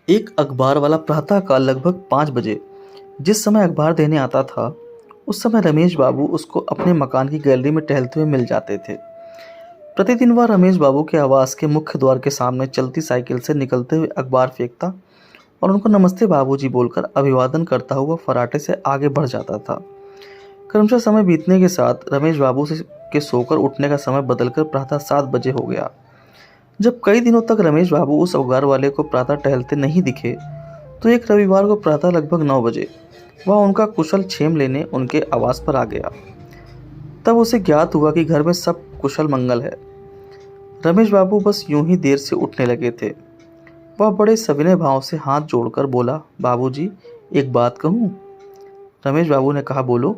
एक अखबार वाला प्रातःकाल लगभग 5 बजे जिस समय अखबार देने आता था, उस समय रमेश बाबू उसको अपने मकान की गैलरी में टहलते हुए मिल जाते थे। प्रतिदिन वह रमेश बाबू के आवास के मुख्य द्वार के सामने चलती साइकिल से निकलते हुए अखबार फेंकता और उनको नमस्ते बाबूजी बोलकर अभिवादन करता हुआ फराटे से आगे बढ़ जाता था। क्रमशः समय बीतने के साथ रमेश बाबू के सोकर उठने का समय बदलकर प्रातः 7 बजे हो गया। जब कई दिनों तक रमेश बाबू उस अखबार वाले को प्रातः टहलते नहीं दिखे, तो एक रविवार को प्रातः लगभग 9 बजे वह उनका कुशल क्षेम लेने उनके आवास पर आ गया। तब उसे ज्ञात हुआ कि घर में सब कुशल मंगल है। रमेश बाबू बस यूं ही देर से उठने लगे थे। वह बड़े सविनय भाव से हाथ जोड़कर बोला, बाबूजी, एक बात कहूँ? रमेश बाबू ने कहा, बोलो।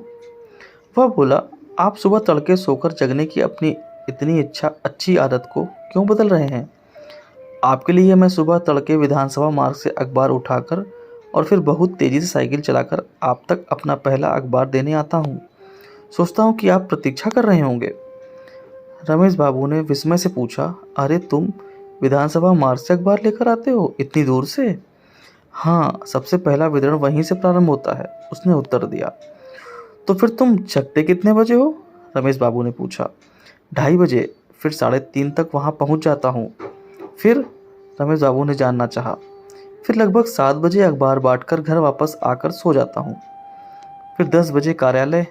वह बोला, आप सुबह तड़के सोकर जगने की अपनी इतनी अच्छी आदत को क्यों बदल रहे हैं? आपके लिए मैं सुबह तड़के विधानसभा मार्ग से अखबार उठाकर और फिर बहुत तेज़ी से साइकिल चलाकर आप तक अपना पहला अखबार देने आता हूँ। सोचता हूँ कि आप प्रतीक्षा कर रहे होंगे। रमेश बाबू ने विस्मय से पूछा, अरे तुम विधानसभा मार्ग से अखबार लेकर आते हो इतनी दूर से? हाँ, सबसे पहला वितरण वहीं से प्रारंभ होता है, उसने उत्तर दिया। तो फिर तुम जगते कितने बजे हो? रमेश बाबू ने पूछा। 2:30 बजे, फिर 3:30 तक वहाँ पहुँच जाता हूँ। फिर? रमेश बाबू ने जानना चाहा। फिर लगभग 7 बजे अखबार बांटकर घर वापस आकर सो जाता हूँ। फिर 10 बजे कार्यालय।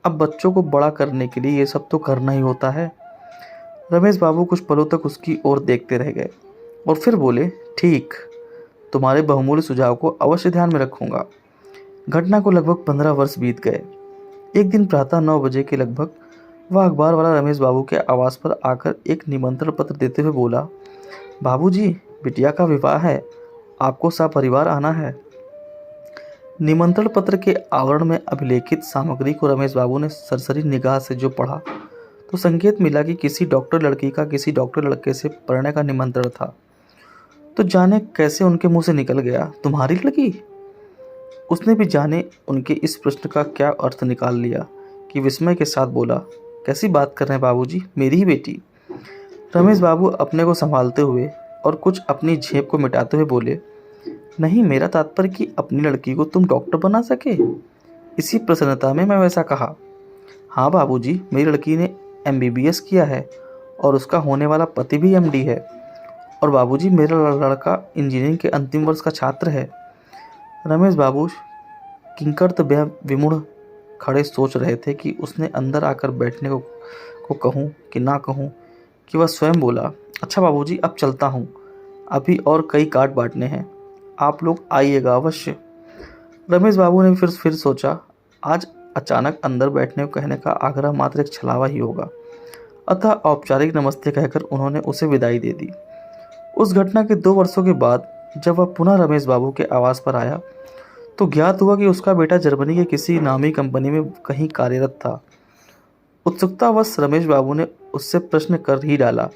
अब बच्चों को बड़ा करने के लिए ये सब तो करना ही होता है। रमेश बाबू कुछ पलों तक उसकी ओर देखते रह गए और फिर बोले, ठीक, तुम्हारे बहुमूल्य सुझाव को अवश्य ध्यान में रखूंगा। घटना को लगभग 15 वर्ष बीत गए। एक दिन प्रातः 9 बजे के लगभग वह अखबार वाला रमेश बाबू के आवास पर आकर एक निमंत्रण पत्र देते हुए बोला, बाबूजी, बिटिया का विवाह है, आपको सपरिवार आना है। निमंत्रण पत्र के आवरण में अभिलेखित सामग्री को रमेश बाबू ने सरसरी निगाह से जो पढ़ा, तो संकेत मिला कि किसी डॉक्टर लड़की का किसी डॉक्टर लड़के से परिणय का निमंत्रण था। तो जाने कैसे उनके मुंह से निकल गया, तुम्हारी लड़की? उसने भी जाने उनके इस प्रश्न का क्या अर्थ निकाल लिया कि विस्मय के साथ बोला, कैसी बात कर रहे हैं बाबूजी, मेरी ही बेटी? रमेश बाबू अपने को संभालते हुए और कुछ अपनी झेप को मिटाते हुए बोले, नहीं, मेरा तात्पर्य कि अपनी लड़की को तुम डॉक्टर बना सके, इसी प्रसन्नता में मैं वैसा कहा। हाँ बाबूजी, मेरी लड़की ने MBBS किया है और उसका होने वाला पति भी MD है। और बाबूजी, मेरा लड़का इंजीनियरिंग के अंतिम वर्ष का छात्र है। रमेश बाबू किंकर्त विमुड़ खड़े सोच रहे थे कि उसने अंदर आकर बैठने को कहूँ कि ना कहूँ, कि वह स्वयं बोला, अच्छा बाबूजी, अब चलता हूँ, अभी और कई कार्ड बांटने हैं, आप लोग आइएगा अवश्य। रमेश बाबू ने फिर सोचा, आज अचानक अंदर बैठने को कहने का आग्रह मात्र एक छलावा ही होगा, अतः औपचारिक नमस्ते कहकर उन्होंने उसे विदाई दे दी। उस घटना के 2 वर्षों के बाद जब वह पुनः रमेश बाबू के आवास पर आया, तो ज्ञात हुआ कि उसका बेटा जर्मनी के किसी नामी कंपनी में कहीं कार्यरत था। उत्सुकतावश रमेश बाबू ने उससे प्रश्न कर ही डाला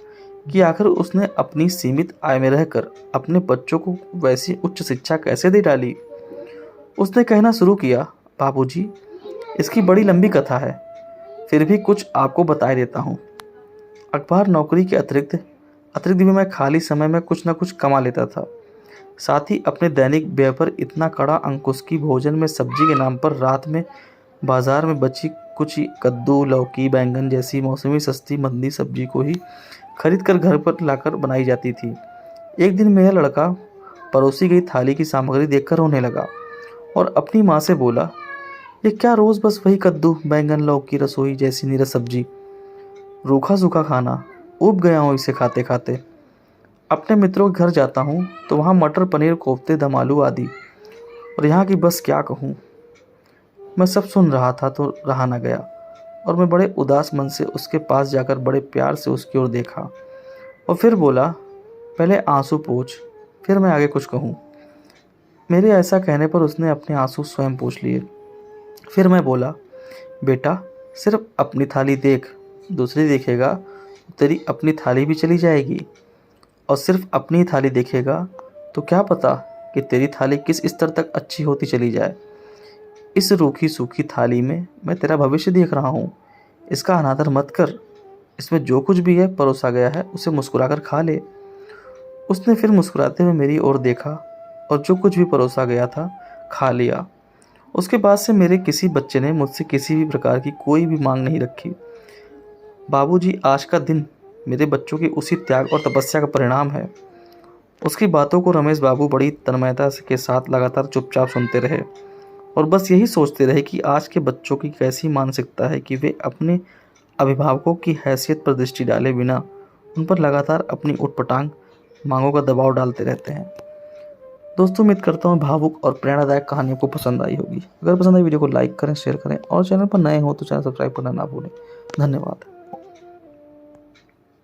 कि आखिर उसने अपनी सीमित आय में रहकर अपने बच्चों को वैसी उच्च शिक्षा कैसे दे डाली। उसने कहना शुरू किया, बाबूजी, इसकी बड़ी लंबी कथा है, फिर भी कुछ आपको बता देता हूँ। अखबार नौकरी के अतिरिक्त भी मैं खाली समय में कुछ न कुछ कमा लेता था। साथ ही अपने दैनिक व्यय पर इतना कड़ा अंकुश की भोजन में सब्जी के नाम पर रात में बाजार में बची कुछ कद्दू, लौकी, बैंगन जैसी मौसमी सस्ती मंदी सब्जी को ही खरीद कर घर पर लाकर बनाई जाती थी। एक दिन मेरा लड़का परोसी गई थाली की सामग्री देखकर रोने लगा और अपनी माँ से बोला, ये क्या रोज़ बस वही कद्दू, बैंगन, लौकी, रसोई जैसी नीरस सब्जी, रूखा सूखा खाना, ऊब गया हूँ इसे खाते खाते। अपने मित्रों के घर जाता हूँ तो वहाँ मटर पनीर, कोफ्ते, दम आलू आदि, और यहाँ की बस क्या कहूँ। मैं सब सुन रहा था तो रहा न गया और मैं बड़े उदास मन से उसके पास जाकर बड़े प्यार से उसकी ओर देखा और फिर बोला, पहले आंसू पोंछ, फिर मैं आगे कुछ कहूँ। मेरे ऐसा कहने पर उसने अपने आंसू स्वयं पोंछ लिए। फिर मैं बोला, बेटा, सिर्फ अपनी थाली देख, दूसरी देखेगा तो तेरी अपनी थाली भी चली जाएगी, और सिर्फ अपनी थाली देखेगा तो क्या पता कि तेरी थाली किस स्तर तक अच्छी होती चली जाए। इस रूखी सूखी थाली में मैं तेरा भविष्य देख रहा हूँ, इसका अनादर मत कर। इसमें जो कुछ भी है परोसा गया है उसे मुस्कुराकर खा ले। उसने फिर मुस्कुराते हुए मेरी ओर देखा और जो कुछ भी परोसा गया था खा लिया। उसके बाद से मेरे किसी बच्चे ने मुझसे किसी भी प्रकार की कोई भी मांग नहीं रखी। बाबूजी, आज का दिन मेरे बच्चों की उसी त्याग और तपस्या का परिणाम है। उसकी बातों को रमेश बाबू बड़ी तन्मयता के साथ लगातार चुपचाप सुनते रहे और बस यही सोचते रहे कि आज के बच्चों की कैसी मानसिकता है कि वे अपने अभिभावकों की हैसियत पर दृष्टि डाले बिना उन पर लगातार अपनी उटपटांग मांगों का दबाव डालते रहते हैं। दोस्तों, उम्मीद करता हूँ भावुक और प्रेरणादायक कहानी आपको पसंद आई होगी। अगर पसंद आई वीडियो को लाइक करें, शेयर करें और चैनल पर नए हो तो चैनल सब्सक्राइब करना ना भूलें। धन्यवाद।